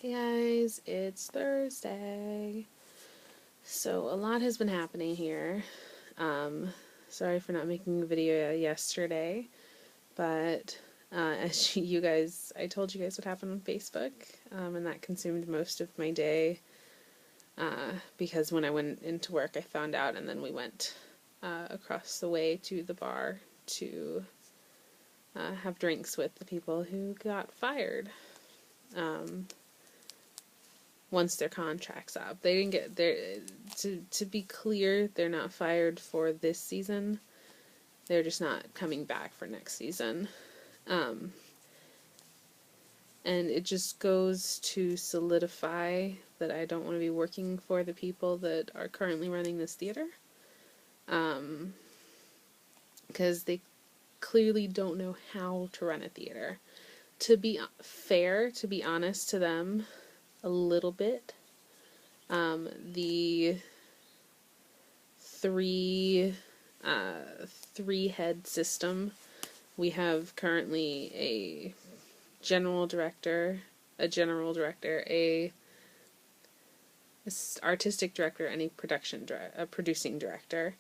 Hey guys, it's Thursday. So a lot has been happening here. Um, Sorry for not making a video yesterday, but as you guys, I told you guys what happened on Facebook, and that consumed most of my day. Because when I went into work, I found out, and then we went across the way to the bar to have drinks with the people who got fired. Once their contract's up. They didn't get their, to be clear, they're not fired for this season. They're just not coming back for next season. And it just goes to solidify that I don't want to be working for the people that are currently running this theater. Because they clearly don't know how to run a theater. To be fair, to be honest to them, a little bit. The three head system. We have currently a general director, a artistic director, and a producing director.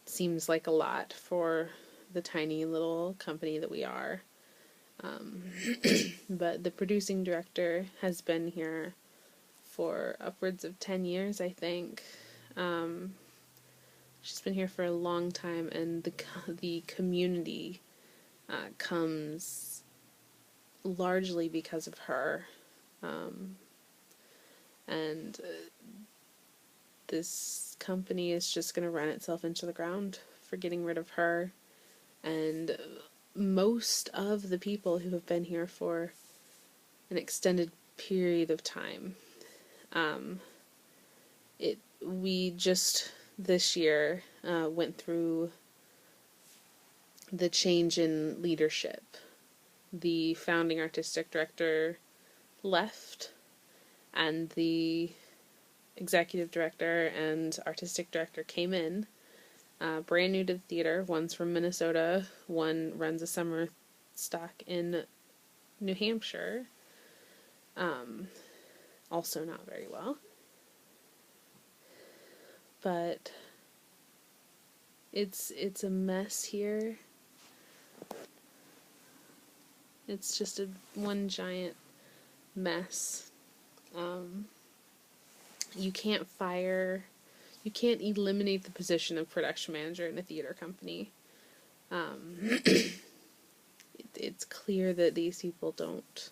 Seems like a lot for the tiny little company that we are. But the producing director has been here for upwards of 10 years, I think. She's been here for a long time, and the community comes largely because of her. And this company is just going to run itself into the ground for getting rid of her. And most of the people who have been here for an extended period of time. We just this year went through the change in leadership. The founding artistic director left, and the executive director and artistic director came in, brand new to the theater. One's from Minnesota, one runs a summer stock in New Hampshire. Also not very well. But it's a mess here. It's just one giant mess. You can't eliminate the position of production manager in a theater company. It's clear that these people don't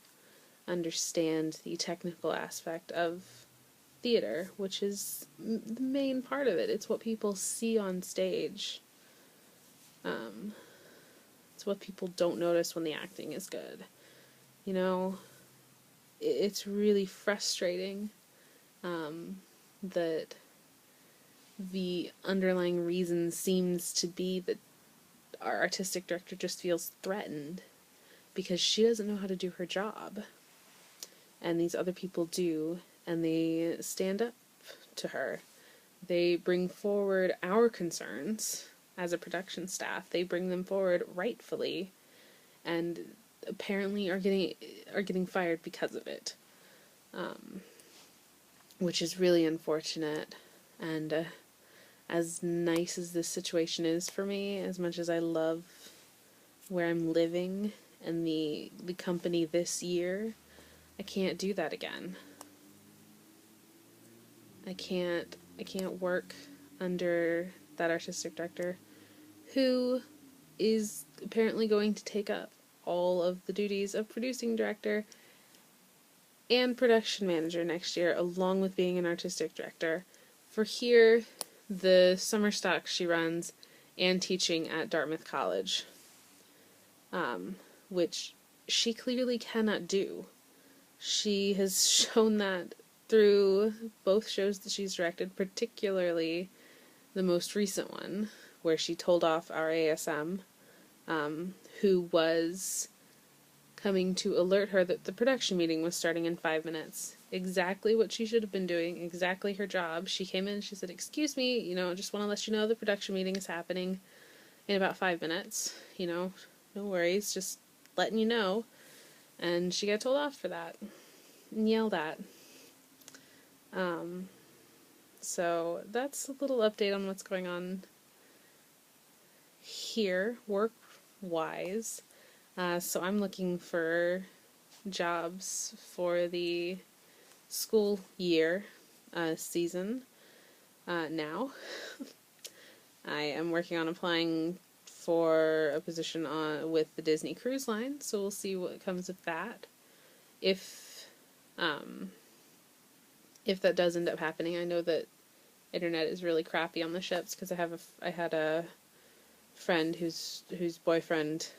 understand the technical aspect of theater, which is the main part of it. It's what people see on stage. It's what people don't notice when the acting is good. You know, it's really frustrating that the underlying reason seems to be that our artistic director just feels threatened because she doesn't know how to do her job. And these other people do, and they stand up to her. They bring forward our concerns as a production staff. They bring them forward rightfully, and apparently are getting fired because of it, which is really unfortunate. And as nice as this situation is for me, as much as I love where I'm living and the company this year, I can't do that again. I can't work under that artistic director who is apparently going to take up all of the duties of producing director and production manager next year, along with being an artistic director for here, the summer stock she runs, and teaching at Dartmouth College, which she clearly cannot do. She has shown that through both shows that she's directed, particularly the most recent one, where she told off our ASM, who was coming to alert her that the production meeting was starting in 5 minutes. Exactly what she should have been doing, exactly her job. She came in, she said, "Excuse me, just want to let you know the production meeting is happening in about 5 minutes. No worries, just letting you know." and she got told off for that and yelled at. So that's a little update on what's going on here, work-wise. So I'm looking for jobs for the school year season now. I am working on applying for a position with the Disney Cruise Line, so we'll see what comes of that. If that does end up happening, I know that internet is really crappy on the ships because I had a friend whose boyfriend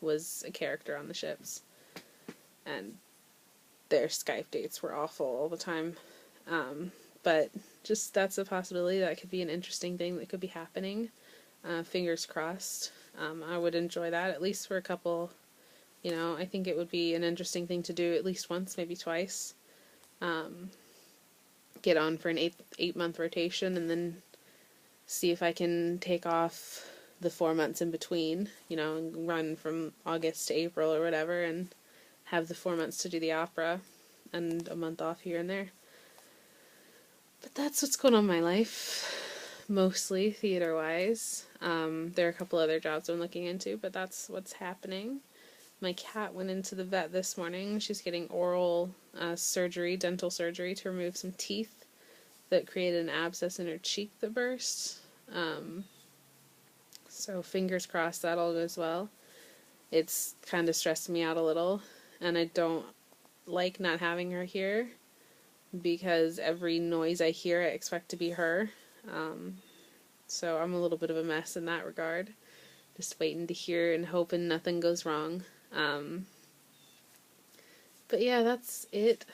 was a character on the ships, and their Skype dates were awful all the time. But just that's a possibility. That could be an interesting thing that could be happening. Fingers crossed. I would enjoy that at least for a couple. I think it would be an interesting thing to do at least once, maybe twice. Get on for an 8-month rotation and then see if I can take off the 4 months in between, and run from August to April or whatever, and have the 4 months to do the opera and a month off here and there. But that's what's going on in my life, mostly theater-wise. There are a couple other jobs I'm looking into, but that's what's happening. My cat went into the vet this morning. She's getting oral surgery, dental surgery, to remove some teeth that created an abscess in her cheek that burst. So fingers crossed that all goes well. It's kind of stressed me out a little, and I don't like not having her here because every noise I hear I expect to be her. So I'm a little bit of a mess in that regard. Just waiting to hear and hoping nothing goes wrong. But yeah, that's it.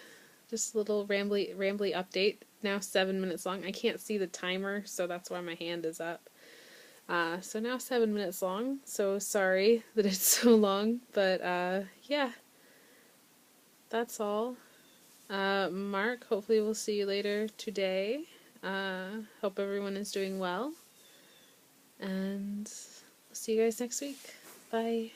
Just a little rambly update. Now 7 minutes long. I can't see the timer, so that's why my hand is up. So now 7 minutes long, so sorry that it's so long, but yeah, that's all. Mark, hopefully we'll see you later today. Hope everyone is doing well, and I'll see you guys next week. Bye.